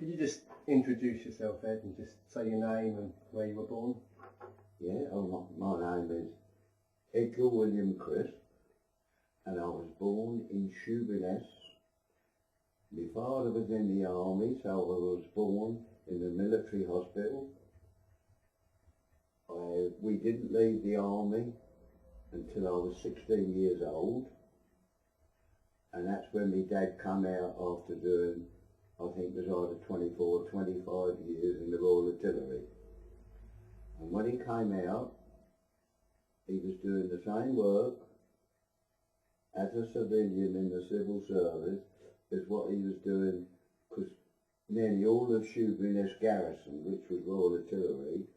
Could you just introduce yourself, Ed, and just say your name and where you were born? Yeah, my name is Edgar William Chris, and I was born in Shoeburyness. My father was in the army, so I was born in the military hospital. We didn't leave the army until I was 16 years old, and that's when my dad come out after doing, I think it was either 24 or 25 years in the Royal Artillery. And when he came out, he was doing the same work as a civilian in the civil service as what he was doing, because nearly all of Shoeburyness Garrison, which was Royal Artillery,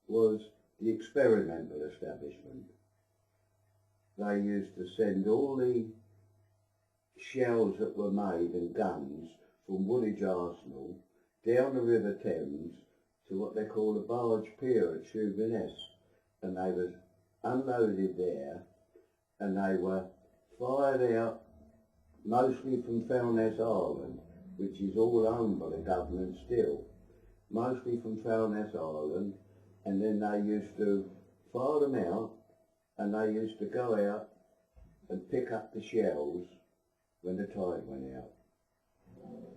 was the experimental establishment. They used to send all the shells that were made and guns from Woolwich Arsenal down the River Thames to what they call a barge pier at Shoeburyness, and they was unloaded there, and they were fired out mostly from Foulness Island, which is all owned by the government still, mostly from Foulness Island, and then they used to fire them out, and they used to go out and pick up the shells when the tide went out.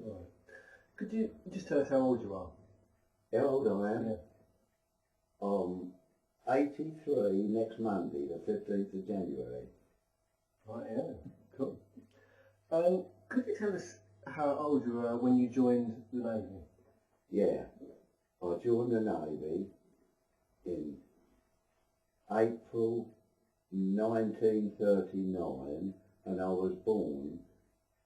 Right. Could you just tell us how old you are? How old I am? Yeah. 83 next Monday, the 15th of January. Right, yeah, cool. Could you tell us how old you were when you joined the Navy? Yeah, I joined the Navy in April 1939, and I was born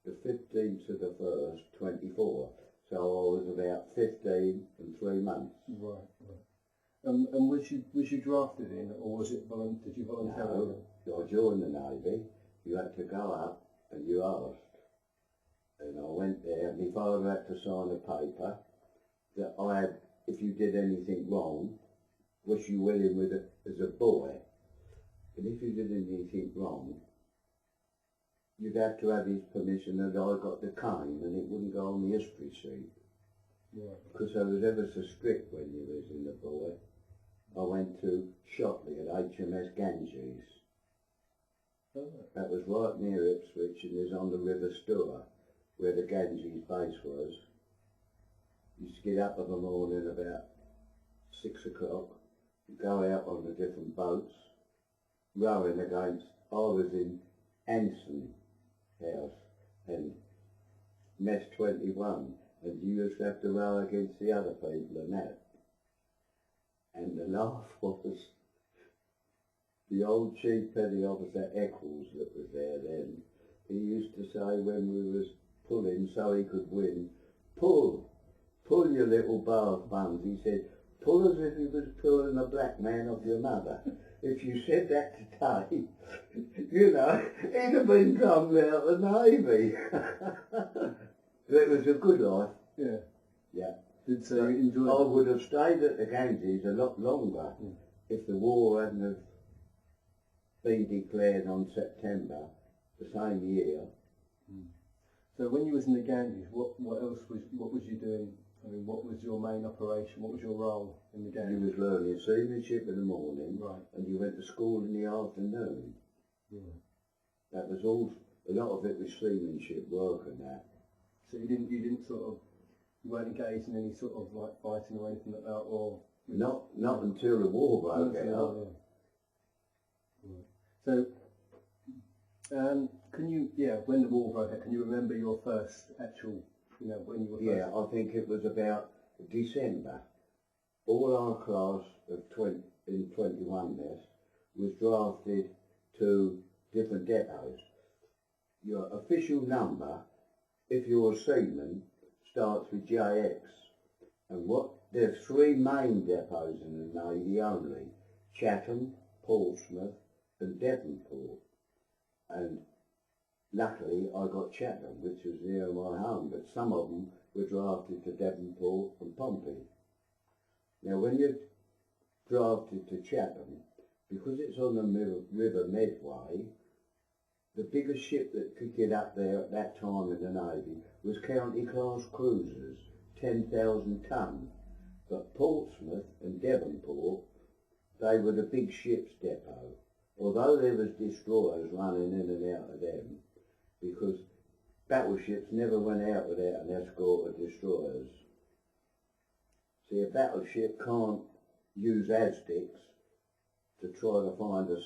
the 15th of the 1st, 24. So I was about 15 and 3 months. Right, right. And was you drafted in, or was it did you voluntarily? No, I joined the Navy. You had to go up and you asked. And I went there. My father had to sign a paper that I had, if you did anything wrong, was you willing with it as a boy, and if you did anything wrong, you'd have to have his permission that I got the cane, and it wouldn't go on the history sheet. Yeah. Because I was ever so strict when you was in the boy. I went to Shotley at HMS Ganges. Oh. That was right near Ipswich, and is on the River Stour, where the Ganges base was. Used to get up in the morning about 6 o'clock, go out on the different boats, rowing against, I was in Anson House and Mess 21, and you used to have to row against the other people and that. And the laugh was the old chief petty officer Eccles that was there then. He used to say when we was pulling so he could win, pull your little bath buns. He said, pull as if you was pulling a black man off your mother. If you said that today, you know, he'd have been drummed out of the Navy. It was a good life. Yeah. Yeah. So you enjoyed I would have stayed at the Ganges a lot longer if the war hadn't have been declared on September the same year. So when you was in the Ganges, what was you doing? I mean, what was your main operation? What was your role in the Ganges? You was learning seamanship in the morning, right, and you went to school in the afternoon. Yeah. That was all. A lot of it was seamanship work and that. So you didn't sort of, you weren't engaged in any sort of like fighting or anything like that, or not until the war broke out. Yeah. So, can you, when the war broke out, can you remember your first actual, when you were first? Yeah, I think it was about December. All our class of 21 was drafted to different depots. Your official number, if you're a seaman, starts with JX. And there's 3 main depots in the Navy only: Chatham, Portsmouth and Devonport. And luckily I got Chatham, which was near my home, but some of them were drafted to Devonport and Pompey. Now when you're drafted to Chatham, because it's on the River Medway, the biggest ship that could get up there at that time in the Navy was county class cruisers, 10,000 ton. But Portsmouth and Devonport, they were the big ships depot. Although there was destroyers running in and out of them, because battleships never went out without an escort of destroyers. See, a battleship can't use Aztecs to try to find a